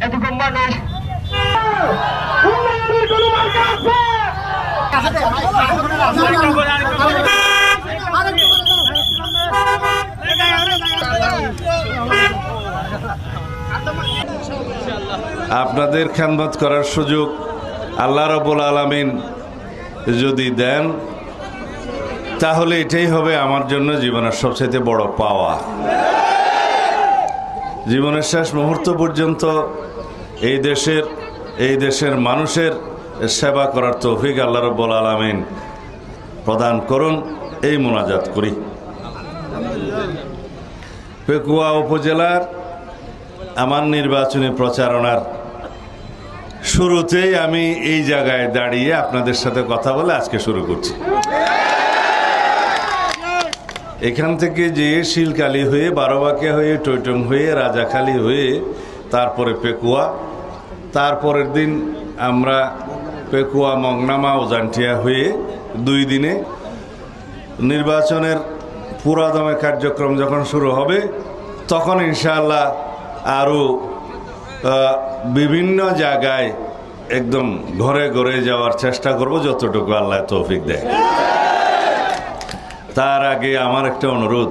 এটুকু মানুষ আপনাদের খেদমত করার সুযোগ আল্লাহ রাব্বুল আলামিন যদি দেন তাহলে এটাই হবে আমার জন্য জীবনের সবচেয়ে বড় পাওয়া। জীবনের শেষ মুহূর্ত পর্যন্ত এই দেশের মানুষের সেবা করার তৌফিক আল্লাহ রাব্বুল আলামিন প্রদান করুন, এই মোনাজাত করি। পেকুয়া উপজেলার আমার নির্বাচনী প্রচারণার শুরুতেই আমি এই জায়গায় দাঁড়িয়ে আপনাদের সাথে কথা বলে আজকে শুরু করছি। এখান থেকে যে শিলকালি হয়ে বারোবাকিয়া হয়ে টৈটং হয়ে রাজাখালী হয়ে তারপরে পেকুয়া, তারপরের দিন আমরা পেকুয়া মংনামা ওজানটিয়া হয়ে 2 দিনে নির্বাচনের পুরাদমে কার্যক্রম যখন শুরু হবে তখন ইনশাআল্লাহ আরও বিভিন্ন জায়গায় একদম ঘরে ঘরে যাওয়ার চেষ্টা করব যতটুকু আল্লাহ তৌফিক দেয়। তার আগে আমার একটা অনুরোধ,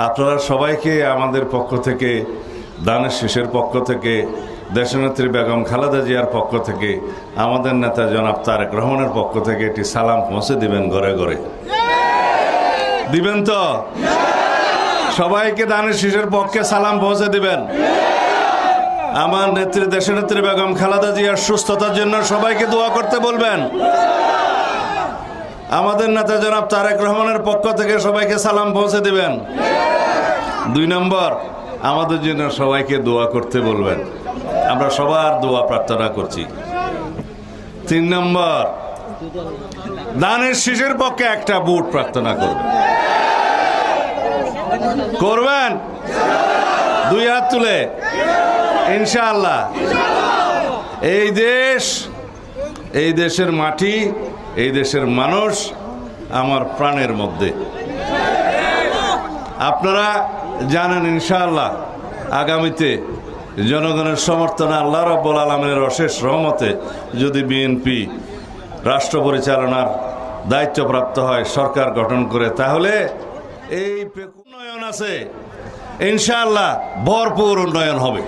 আপনারা সবাইকে আমাদের পক্ষ থেকে, দানের শীষের পক্ষ থেকে, দেশনেত্রী বেগম খালেদা জিয়ার পক্ষ থেকে, আমাদের নেতা জনাব তারেক রহমানের পক্ষ থেকে একটি সালাম পৌঁছে দিবেন ঘরে ঘরে। দিবেন তো? সবাইকে দানের শীষের পক্ষে সালাম পৌঁছে দিবেন। আমার নেত্রী দেশনেত্রী বেগম খালেদা জিয়ার সুস্থতার জন্য সবাইকে দোয়া করতে বলবেন। আমাদের নেতা জনাব তারেক রহমানের পক্ষ থেকে সবাইকে সালাম পৌঁছে দিবেন। 2 নম্বর, আমাদের জন্য সবাইকে দোয়া করতে বলবেন। আমরা সবার দোয়া প্রার্থনা করছি। 3 নম্বর, দানের শীষের পক্ষে একটা ভোট প্রার্থনা করবেন। 2 হাত তুলে ইনশাআল্লাহ। এই দেশের মাটি, এই দেশের মানুষ আমার প্রাণের মধ্যে। আপনারা জানেন ইনশাআল্লাহ আগামীতে জনগণের সমর্থনে আল্লাহ রাব্বুল আলামিনের অশেষ রহমতে যদি বিএনপি রাষ্ট্র পরিচালনার দায়িত্বপ্রাপ্ত হয়, সরকার গঠন করে, তাহলে এই উন্নয়ন আছে ইনশাআল্লাহ ভরপুর উন্নয়ন হবে।